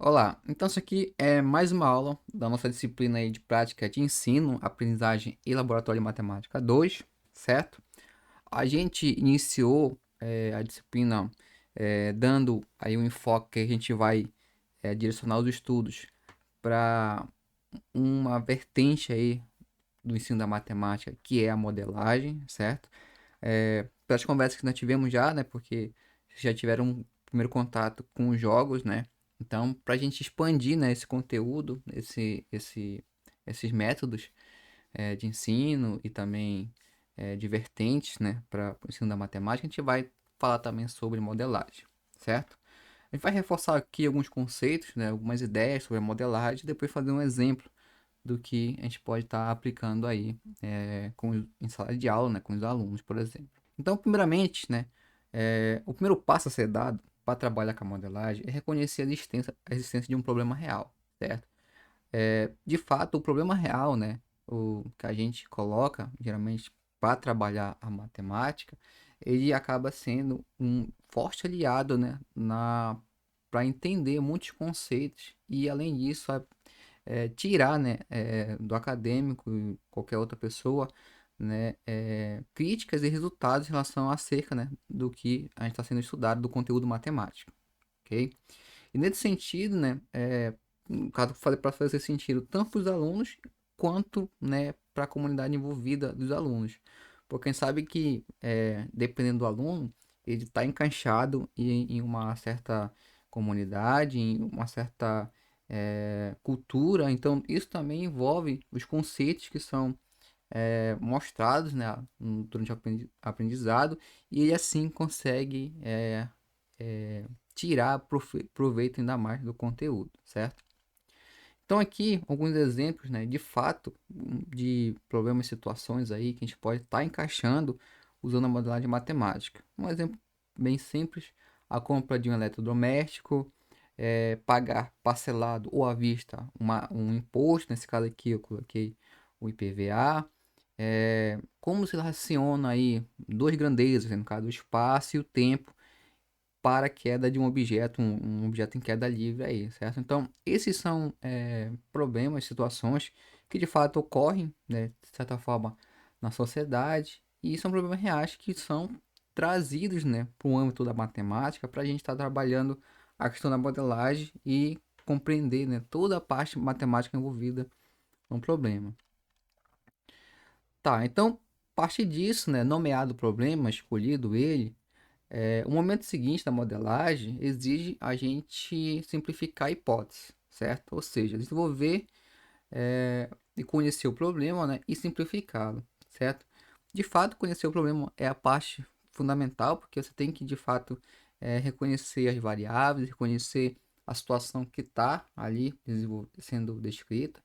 Olá, então isso aqui é mais uma aula da nossa disciplina aí de prática de ensino, aprendizagem e laboratório de matemática 2, certo? A gente iniciou a disciplina dando aí um enfoque que a gente vai direcionar os estudos para uma vertente aí do ensino da matemática, que é a modelagem, certo? Pelas conversas que nós tivemos já, né? Porque já tiveram um primeiro contato com os jogos, né? Então, para a gente expandir, né, esse conteúdo, esses métodos de ensino e também de vertentes, né, para o ensino da matemática, a gente vai falar também sobre modelagem, certo? A gente vai reforçar aqui alguns conceitos, né, algumas ideias sobre a modelagem e depois fazer um exemplo do que a gente pode estar aplicando aí em sala de aula, né, com os alunos, por exemplo. Então, primeiramente, né, o primeiro passo a ser dado para trabalhar com a modelagem é reconhecer a existência de um problema real, certo? De fato, o problema real, né, o que a gente coloca geralmente para trabalhar a matemática, ele acaba sendo um forte aliado, né, para entender muitos conceitos e, além disso, tirar, né, do acadêmico e qualquer outra pessoa, né, críticas e resultados em relação acerca, né, do que a gente está sendo estudado, do conteúdo matemático, ok? E nesse sentido, né, no caso, para fazer sentido tanto para os alunos quanto, né, para a comunidade envolvida dos alunos. Porque a gente sabe que, dependendo do aluno, ele está encaixado em uma certa comunidade, em uma certa cultura. Então, isso também envolve os conceitos que são mostrados, né, durante o aprendizado, e ele assim consegue tirar proveito ainda mais do conteúdo, certo? Então aqui alguns exemplos, né, de fato, de problemas e situações aí que a gente pode estar encaixando usando a modelagem matemática. Um exemplo bem simples, a compra de um eletrodoméstico, pagar parcelado ou à vista um imposto, nesse caso aqui eu coloquei o IPVA, como se relaciona aí duas grandezas, né, no caso o espaço e o tempo, para a queda de um objeto em queda livre aí, certo? Então, esses são problemas, situações que de fato ocorrem, né, de certa forma, na sociedade, e são problemas reais que são trazidos, né, para o âmbito da matemática, para a gente estar trabalhando a questão da modelagem e compreender, né, toda a parte matemática envolvida no problema. Tá, então, a partir disso, né, nomeado o problema, escolhido ele, o momento seguinte da modelagem exige a gente simplificar a hipótese, certo? Ou seja, desenvolver e conhecer o problema, né, e simplificá-lo, certo? De fato, conhecer o problema é a parte fundamental, porque você tem que, de fato, reconhecer as variáveis, reconhecer a situação que está ali sendo descrita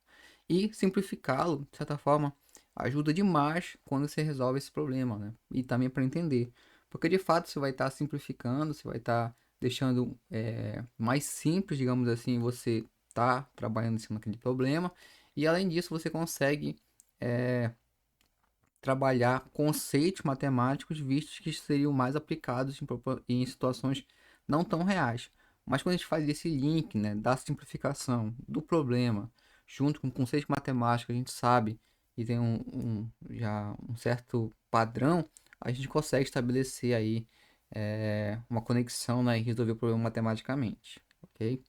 e simplificá-lo, de certa forma, ajuda demais quando você resolve esse problema, né? E também para entender. Porque de fato você vai estar simplificando, você vai estar deixando mais simples, digamos assim, você tá trabalhando em cima daquele problema. E além disso, você consegue é, trabalhar conceitos matemáticos vistos que seriam mais aplicados em situações não tão reais. Mas quando a gente faz esse link, né, da simplificação do problema, junto com conceitos matemáticos, a gente sabe e tem já um certo padrão, a gente consegue estabelecer aí uma conexão, né, e resolver o problema matematicamente, ok?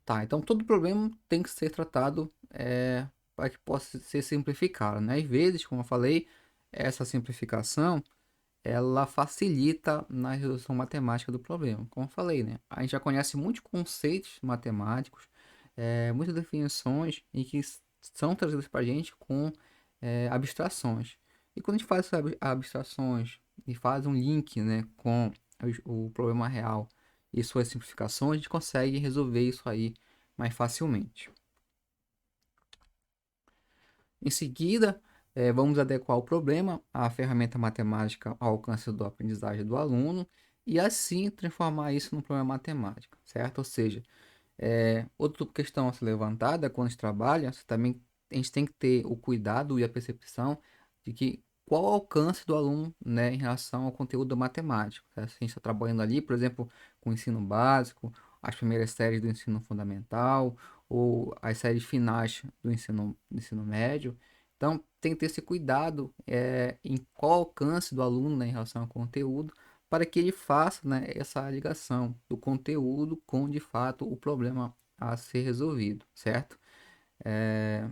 Tá, então todo problema tem que ser tratado para que possa ser simplificado, né? Às vezes, como eu falei, essa simplificação ela facilita na resolução matemática do problema. Como eu falei, né? A gente já conhece muitos conceitos matemáticos, muitas definições e que são trazidas para a gente com abstrações. E quando a gente faz essas abstrações e faz um link, né, com o problema real e suas simplificações, a gente consegue resolver isso aí mais facilmente. Em seguida, vamos adequar o problema à ferramenta matemática ao alcance da aprendizagem do aluno e assim transformar isso num problema matemático, certo? Ou seja, outra questão a ser levantada quando a gente trabalha, a gente tem que ter o cuidado e a percepção de que qual o alcance do aluno, né, em relação ao conteúdo matemático. Tá? Se a gente está trabalhando ali, por exemplo, com ensino básico as primeiras séries do ensino fundamental ou as séries finais do ensino médio. Então, tem que ter esse cuidado em qual alcance do aluno, né, em relação ao conteúdo, para que ele faça, né, essa ligação do conteúdo com, de fato, o problema a ser resolvido, certo?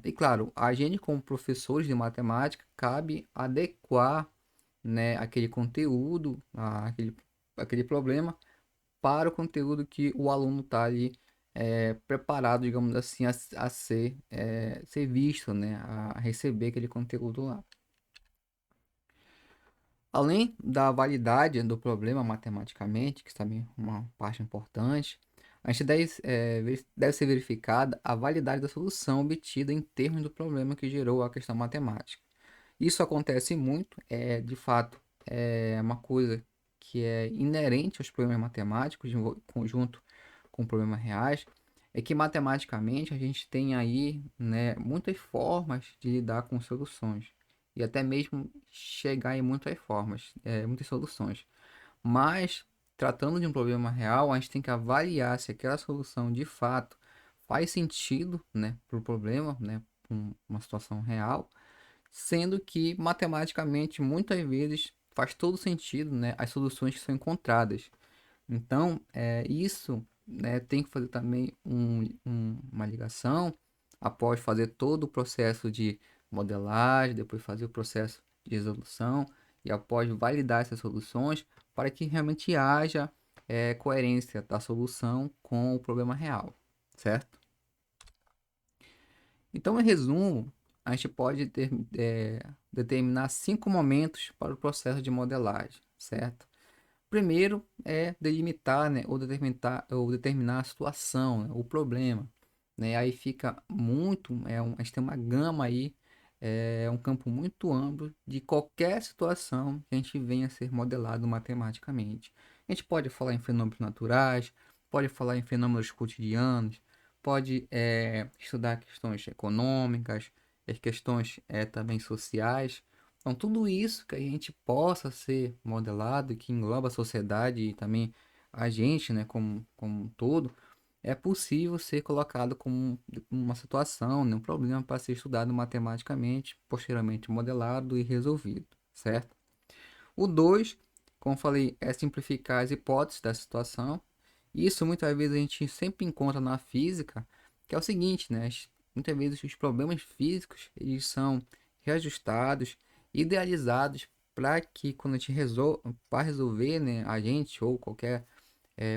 E claro, a gente como professores de matemática cabe adequar, né, aquele conteúdo, aquele problema para o conteúdo que o aluno está ali preparado, digamos assim, a ser visto, né, a receber aquele conteúdo lá. Além da validade do problema matematicamente, que também é uma parte importante, a gente deve ser verificada a validade da solução obtida em termos do problema que gerou a questão matemática. Isso acontece muito, de fato, é uma coisa que é inerente aos problemas matemáticos, em conjunto com problemas reais, é que matematicamente a gente tem aí, né, muitas formas de lidar com soluções e até mesmo chegar em muitas formas, muitas soluções. Mas, tratando de um problema real, a gente tem que avaliar se aquela solução de fato faz sentido, né, para o problema, né, para uma situação real, sendo que matematicamente muitas vezes faz todo sentido, né, as soluções que são encontradas. Então, isso, né, tem que fazer também uma ligação após fazer todo o processo de modelagem, depois fazer o processo de resolução e após validar essas soluções para que realmente haja coerência da solução com o problema real, certo? Então, em resumo, a gente pode determinar 5 momentos para o processo de modelagem, certo? Primeiro é delimitar, né, ou determinar a situação, né, o problema, né? Aí fica muito, a gente tem uma gama aí, um campo muito amplo de qualquer situação que a gente venha a ser modelado matematicamente. A gente pode falar em fenômenos naturais, pode falar em fenômenos cotidianos, pode estudar questões econômicas, as questões também sociais. Então, tudo isso que a gente possa ser modelado e que engloba a sociedade e também a gente, né, como um todo, é possível ser colocado como uma situação, né, um problema para ser estudado matematicamente, posteriormente modelado e resolvido, certo? O 2, como falei, é simplificar as hipóteses da situação. Isso muitas vezes a gente sempre encontra na física, que é o seguinte, né? Muitas vezes os problemas físicos eles são reajustados, idealizados para que quando a gente para resolver, né, a gente ou qualquer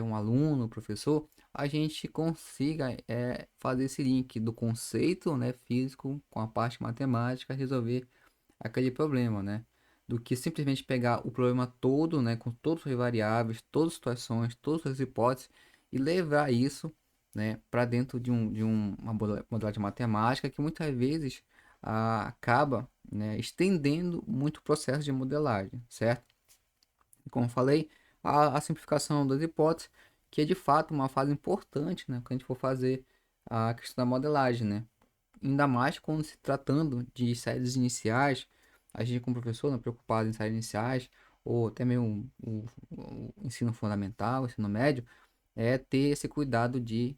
um aluno, professor, a gente consiga fazer esse link do conceito, né, físico com a parte matemática, resolver aquele problema, né? Do que simplesmente pegar o problema todo, né, com todas as variáveis, todas as situações, todas as hipóteses e levar isso, né, para dentro uma modalidade matemática que muitas vezes acaba, né, estendendo muito o processo de modelagem, certo? E como eu falei, a simplificação das hipóteses, que é de fato uma fase importante, né, quando a gente for fazer a questão da modelagem, né? Ainda mais quando se tratando de séries iniciais, a gente como professor, né, preocupado em séries iniciais, ou até mesmo o ensino fundamental, o ensino médio, é ter esse cuidado de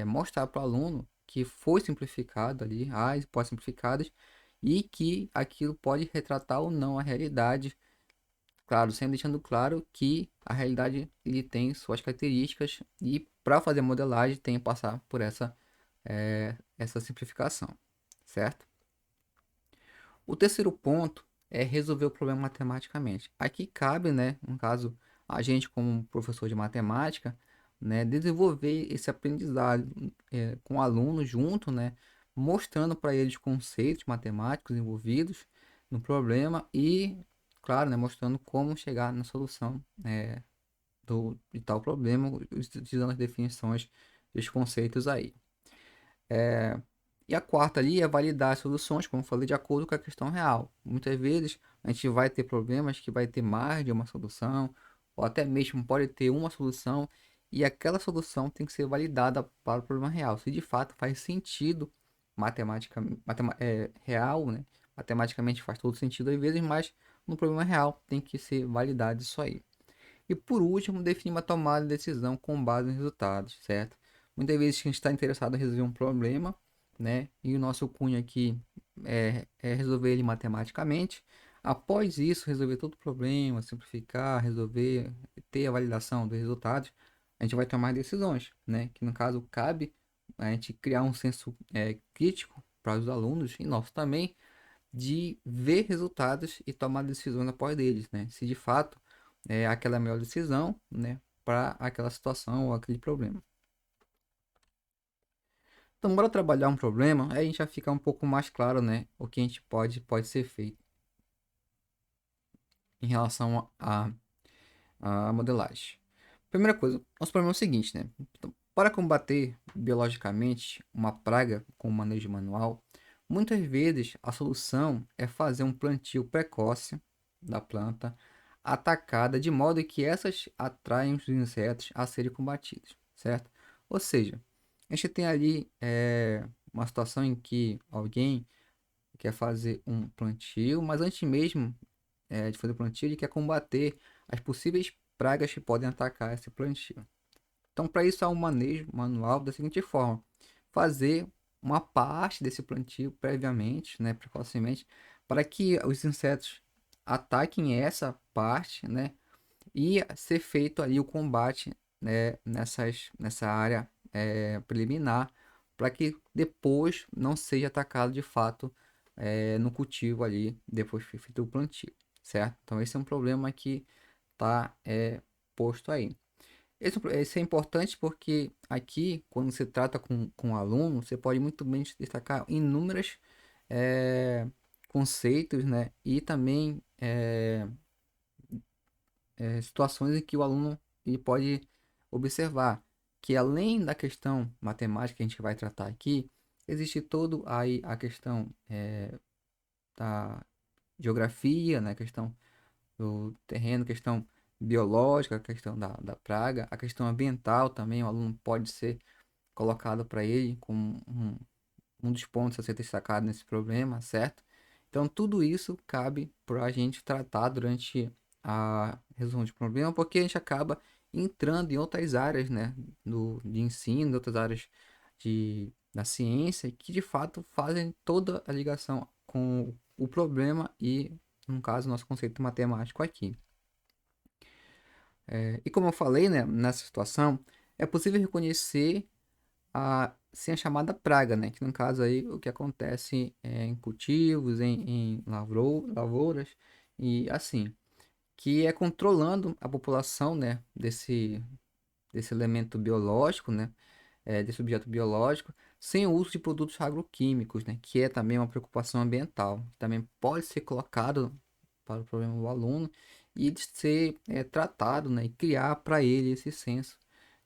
mostrar para o aluno que foi simplificado ali, as hipóteses simplificadas, e que aquilo pode retratar ou não a realidade, claro, sempre deixando claro que a realidade ele tem suas características e para fazer a modelagem tem que passar por essa simplificação, certo? O terceiro ponto é resolver o problema matematicamente. Aqui cabe, né, no caso, a gente como professor de matemática, né, desenvolver esse aprendizado com o aluno junto, né, mostrando para eles conceitos matemáticos envolvidos no problema e, claro, né, mostrando como chegar na solução de tal problema, utilizando as definições dos conceitos aí. E a quarta ali é validar as soluções, como eu falei, de acordo com a questão real. Muitas vezes a gente vai ter problemas que vai ter mais de uma solução, ou até mesmo pode ter uma solução, e aquela solução tem que ser validada para o problema real. Se de fato faz sentido real, né? Matematicamente faz todo sentido às vezes, mas no problema real tem que ser validado isso aí. E por último, definir uma tomada de decisão com base nos resultados, certo? Muitas vezes a gente está interessado em resolver um problema, né? E o nosso cunho aqui é resolver ele matematicamente. Após isso, resolver todo o problema, simplificar, resolver, ter a validação dos resultados, a gente vai tomar decisões, né? Que no caso cabe a gente criar um senso crítico para os alunos e nosso também de ver resultados e tomar decisões após deles, né? Se de fato é aquela melhor decisão, né? Para aquela situação ou aquele problema. Então, bora trabalhar um problema, aí a gente já fica um pouco mais claro, né? O que a gente pode ser feito em relação à modelagem. Primeira coisa, nosso problema é o seguinte, né? Então, para combater biologicamente uma praga com manejo manual, muitas vezes a solução é fazer um plantio precoce da planta atacada de modo que essas atraem os insetos a serem combatidos, certo? Ou seja, a gente tem ali uma situação em que alguém quer fazer um plantio, mas antes mesmo de fazer o plantio, ele quer combater as possíveis pragas que podem atacar esse plantio. Então, para isso, há um manejo manual da seguinte forma: fazer uma parte desse plantio previamente, né, precocemente, para que os insetos ataquem essa parte, né, e ser feito ali o combate, né, nessa área preliminar, para que depois não seja atacado de fato no cultivo ali, depois que feito o plantio, certo? Então, esse é um problema que está posto aí. Esse é importante porque aqui, quando você trata com o aluno, você pode muito bem destacar inúmeros conceitos, né? E também situações em que o aluno ele pode observar que além da questão matemática que a gente vai tratar aqui, existe todo aí a questão da geografia, né? A questão do terreno, questão biológica, a questão da praga, a questão ambiental também, o aluno pode ser colocado para ele como um dos pontos a ser destacado nesse problema, certo? Então, tudo isso cabe para a gente tratar durante a resolução de problema, porque a gente acaba entrando em outras áreas, né, de ensino, outras áreas da ciência, que de fato fazem toda a ligação com o problema e, no caso, nosso conceito matemático aqui. E como eu falei, né, nessa situação, é possível reconhecer sem a chamada praga, né? Que no caso aí o que acontece em cultivos, em lavouras e assim, que é controlando a população, né? Desse elemento biológico, né? Desse objeto biológico, sem o uso de produtos agroquímicos, né? Que é também uma preocupação ambiental. Também pode ser colocado para o problema do aluno e de ser tratado, né? E criar para ele esse senso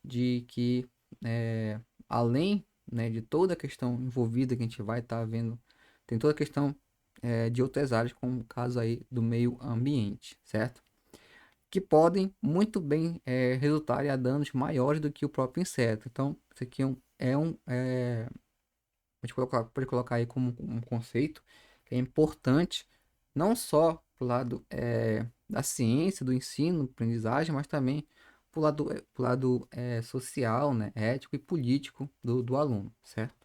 de que é, além, né, de toda a questão envolvida que a gente vai estar vendo, tem toda a questão de outras áreas, como o caso aí do meio ambiente, certo? Que podem muito bem resultar em danos maiores do que o próprio inseto. Então, isso aqui a gente pode colocar aí como um conceito que é importante, não só para o lado da ciência, do ensino, aprendizagem, mas também para pro lado social, né, ético e político do aluno, certo?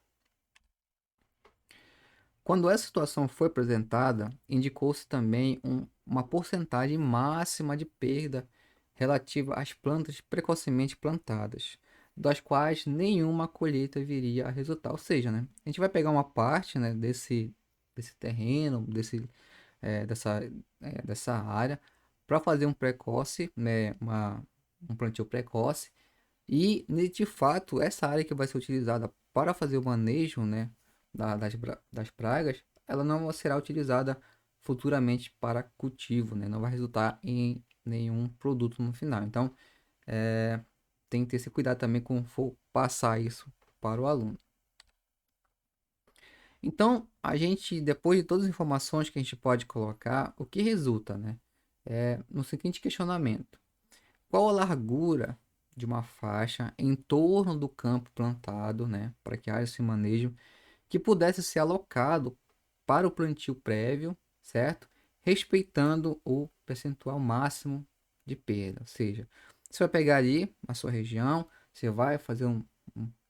Quando essa situação foi apresentada, indicou-se também uma porcentagem máxima de perda relativa às plantas precocemente plantadas, das quais nenhuma colheita viria a resultar. Ou seja, né, a gente vai pegar uma parte, né, desse terreno, dessa área, para fazer um precoce, né, um plantio precoce, e de fato essa área que vai ser utilizada para fazer o manejo, né, das pragas, ela não será utilizada futuramente para cultivo, né, não vai resultar em nenhum produto no final. Então, tem que ter esse cuidado também com for passar isso para o aluno. Então, a gente, depois de todas as informações que a gente pode colocar, o que resulta, né? No seguinte questionamento: qual a largura de uma faixa em torno do campo plantado, né, para que haja esse manejo, que pudesse ser alocado para o plantio prévio, certo? Respeitando o percentual máximo de perda. Ou seja, você vai pegar ali a sua região, você vai fazer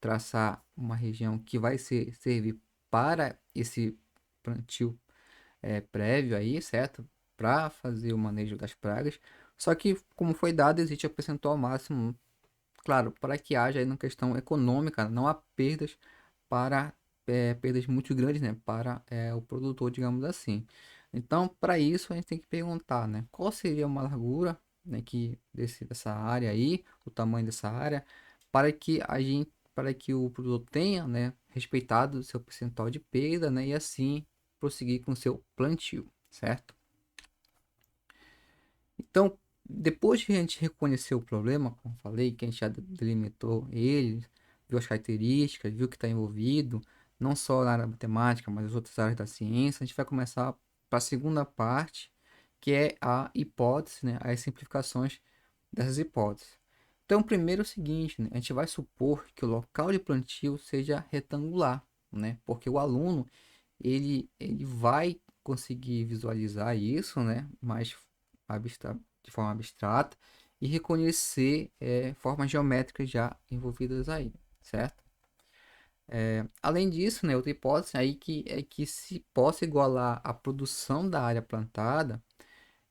traçar uma região que vai servir para esse plantio prévio aí, certo? Para fazer o manejo das pragas. Só que, como foi dado, existe o percentual máximo, claro, para que haja aí uma questão econômica, não há perdas para perdas muito grandes, né? Para o produtor, digamos assim. Então, para isso, a gente tem que perguntar, né? Qual seria uma largura, né, dessa área aí, o tamanho dessa área, para que o produtor tenha, né, respeitado o seu percentual de perda, né? E assim prosseguir com o seu plantio, certo? Então, depois que a gente reconheceu o problema, como falei, que a gente já delimitou ele, viu as características, viu que está envolvido, não só na área matemática, mas as outras áreas da ciência, a gente vai começar para a segunda parte, que é a hipótese, né, as simplificações dessas hipóteses. Então, primeiro é o seguinte, né, a gente vai supor que o local de plantio seja retangular, né, porque o aluno ele vai conseguir visualizar isso, né, mais de forma abstrata e reconhecer formas geométricas já envolvidas aí, certo? Além disso, né, outra hipótese aí que é que se possa igualar a produção da área plantada,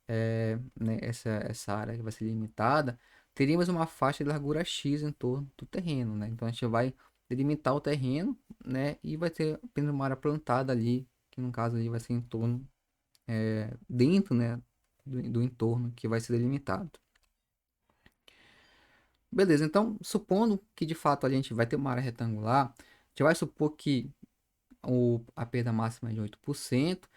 né, essa área que vai ser limitada, teríamos uma faixa de largura X em torno do terreno, né? Então a gente vai delimitar o terreno, né, e vai ter apenas uma área plantada ali, que no caso ali vai ser em torno, dentro, né, do entorno que vai ser delimitado. Beleza, então supondo que de fato a gente vai ter uma área retangular, a gente vai supor que a perda máxima é de 8%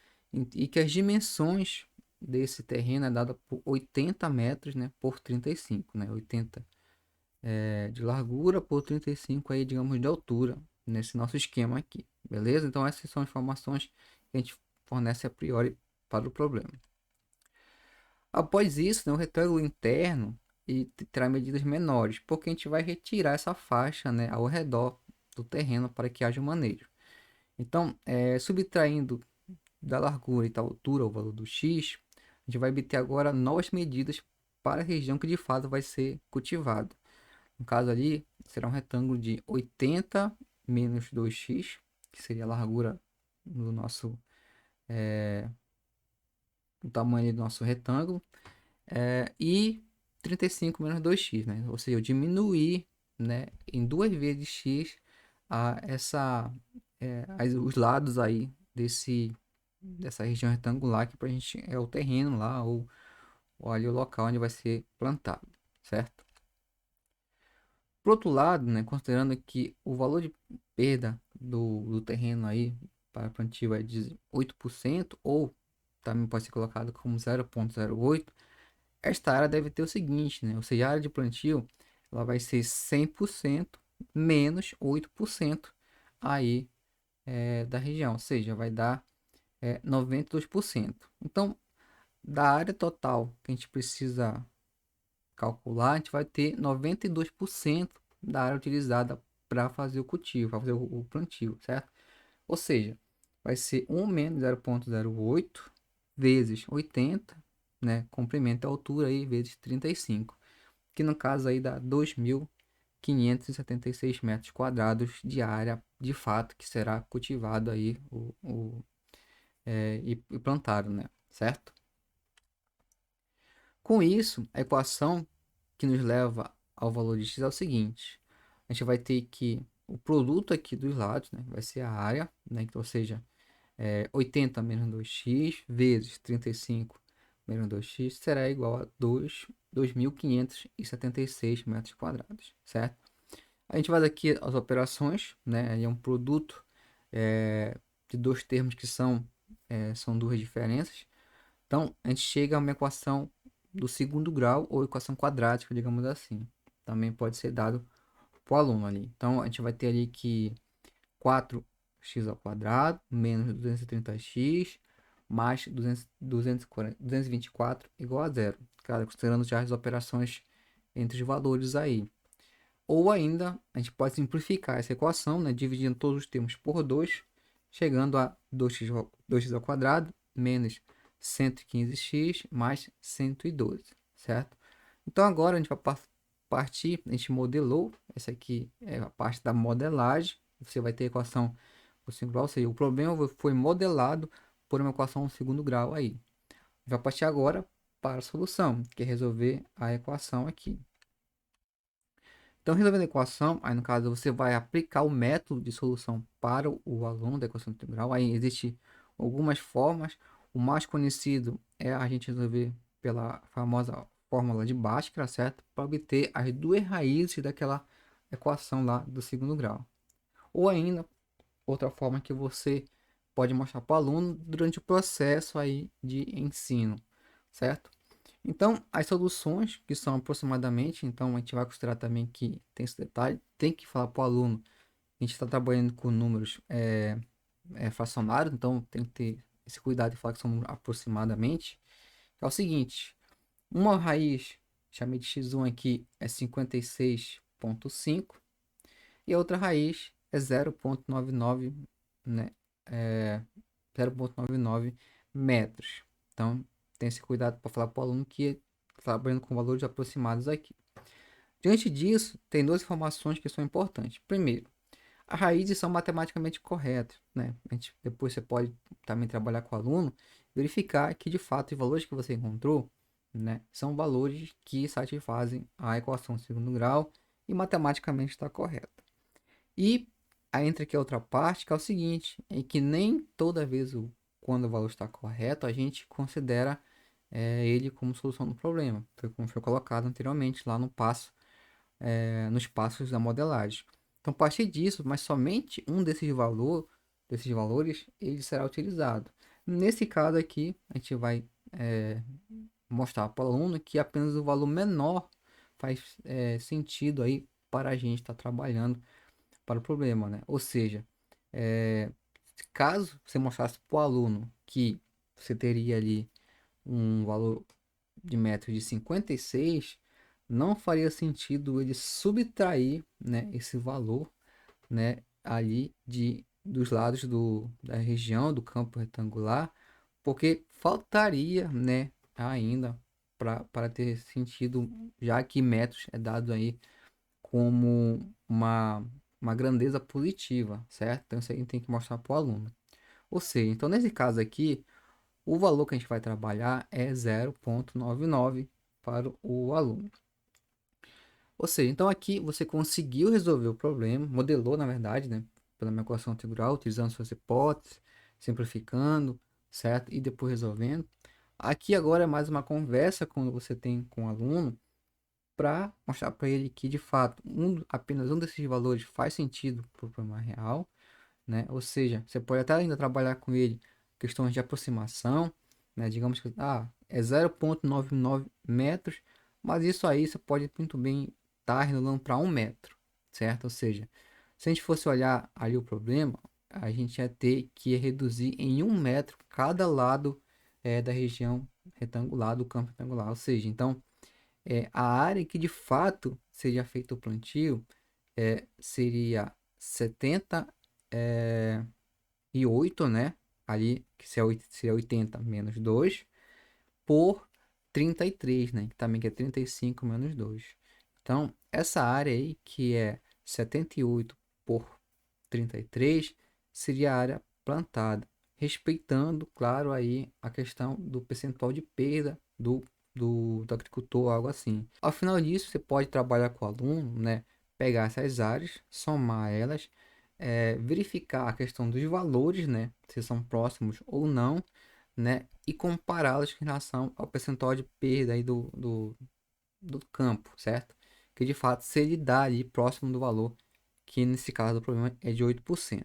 e que as dimensões desse terreno é dada por 80 metros, né, por 35, né, 80 de largura por 35 aí, digamos, de altura, nesse nosso esquema aqui, beleza? Então essas são informações que a gente fornece a priori para o problema. Após isso, né, o retângulo interno terá medidas menores, porque a gente vai retirar essa faixa, né, ao redor do terreno para que haja um manejo. Então, subtraindo da largura e da altura o valor do x, a gente vai obter agora novas medidas para a região que de fato vai ser cultivada. No caso ali, será um retângulo de 80 menos 2x, que seria a largura do nosso, o tamanho do nosso retângulo, e 35 menos 2x, né? Ou seja, eu diminuir, né, em duas vezes x os lados aí dessa região retangular que para a gente é o terreno lá ou ali o local onde vai ser plantado, certo? Por outro lado, né, considerando que o valor de perda do terreno aí para plantio é de 8% ou também pode ser colocado como 0,08, esta área deve ter o seguinte, né? Ou seja, a área de plantio ela vai ser 100% menos 8% aí da região, ou seja, vai dar 92%. Então, da área total que a gente precisa calcular, a gente vai ter 92% da área utilizada para fazer o cultivo, para fazer o plantio, certo? Ou seja, vai ser 1 menos 0,08 vezes 80, né? Comprimento e altura aí vezes 35, que no caso aí dá 2.576 metros quadrados de área de fato que será cultivado aí e plantado, né? Certo? Com isso, a equação que nos leva ao valor de x é o seguinte: a gente vai ter que o produto aqui dos lados, né, vai ser a área, né, então, ou seja, 80 menos 2x vezes 35 menos 2x será igual a 2.576 metros quadrados, certo? A gente faz aqui as operações, né, é um produto de dois termos que são duas diferenças. Então, a gente chega a uma equação do segundo grau ou equação quadrática, digamos assim. Também pode ser dado para o aluno ali. Então, a gente vai ter ali que 4x ao quadrado menos 230x mais 224 igual a zero. Claro, considerando já as operações entre os valores aí. Ou ainda, a gente pode simplificar essa equação, né, dividindo todos os termos por 2, chegando a 2x ao quadrado menos 115x mais 112, certo? Então agora a gente vai partir, a gente modelou, essa aqui é a parte da modelagem, você vai ter a equação por segundo grau, ou seja, o problema foi modelado por uma equação no segundo grau aí. Vai partir agora para a solução, que é resolver a equação aqui. Então, resolvendo a equação, aí no caso você vai aplicar o método de solução para o aluno da equação integral. Aí existem algumas formas. O mais conhecido é a gente resolver pela famosa fórmula de Bhaskara, certo? Para obter as duas raízes daquela equação lá do segundo grau. Ou ainda, outra forma que você pode mostrar para o aluno durante o processo aí de ensino, certo? Então, as soluções, que são aproximadamente, então a gente vai considerar também que tem esse detalhe, tem que falar para o aluno, a gente está trabalhando com números fracionários, então tem que ter esse cuidado de falar que são aproximadamente. É o seguinte, uma raiz, chamei de x1 aqui, é 56,5 e a outra raiz é 0,99, né? É 0,99 metros. Então, tem esse cuidado para falar para o aluno que está trabalhando com valores aproximados aqui. Diante disso, tem duas informações que são importantes. Primeiro, as raízes são matematicamente corretas, né? Depois você pode também trabalhar com o aluno, verificar que de fato os valores que você encontrou, né, são valores que satisfazem a equação de segundo grau e matematicamente está correta. E aí entra aqui a outra parte, que é o seguinte, é que nem toda vez quando o valor está correto, a gente considera ele como solução do problema. Foi como foi colocado anteriormente lá no passo, nos passos da modelagem. Então, a partir disso, mas somente um desses valores, ele será utilizado. Nesse caso aqui, a gente vai mostrar para o aluno que apenas o valor menor faz sentido aí para a gente estar trabalhando para o problema, né? Ou seja, é, caso você mostrasse para o aluno que você teria ali um valor de metros de 56, não faria sentido ele subtrair, né, esse valor, né, ali dos lados da região do campo retangular, porque faltaria, né, ainda para ter sentido, já que metros é dado aí como uma grandeza positiva, certo? Então isso aí tem que mostrar para o aluno. Ou seja, então nesse caso aqui, o valor que a gente vai trabalhar é 0,99 para o aluno. Ou seja, então aqui você conseguiu resolver o problema, modelou na verdade, né, pela minha equação integral, utilizando suas hipóteses, simplificando, certo? E depois resolvendo. Aqui agora é mais uma conversa quando você tem com o aluno, para mostrar para ele que de fato apenas um desses valores faz sentido para o problema real, né? Ou seja, você pode até ainda trabalhar com ele questões de aproximação, né? Digamos que é 0,99 metros, mas isso aí você pode muito bem estar arredondando para 1 metro, certo? Ou seja, se a gente fosse olhar ali o problema, a gente ia ter que reduzir em 1 metro cada lado da região retangular do campo retangular. Ou seja, então a área que de fato seria feito o plantio seria 78, né? Ali, que seria 80 menos 2, por 33, né? Que também que é 35 menos 2. Então, essa área aí, que é 78 por 33, seria a área plantada, respeitando, claro, aí a questão do percentual de perda do agricultor, algo assim. Ao final disso, você pode trabalhar com o aluno, né? Pegar essas áreas, somar elas, verificar a questão dos valores, né? Se são próximos ou não, né? E compará-los em relação ao percentual de perda aí do campo, certo? Que de fato se ele dá ali próximo do valor, que nesse caso o problema é de 8%.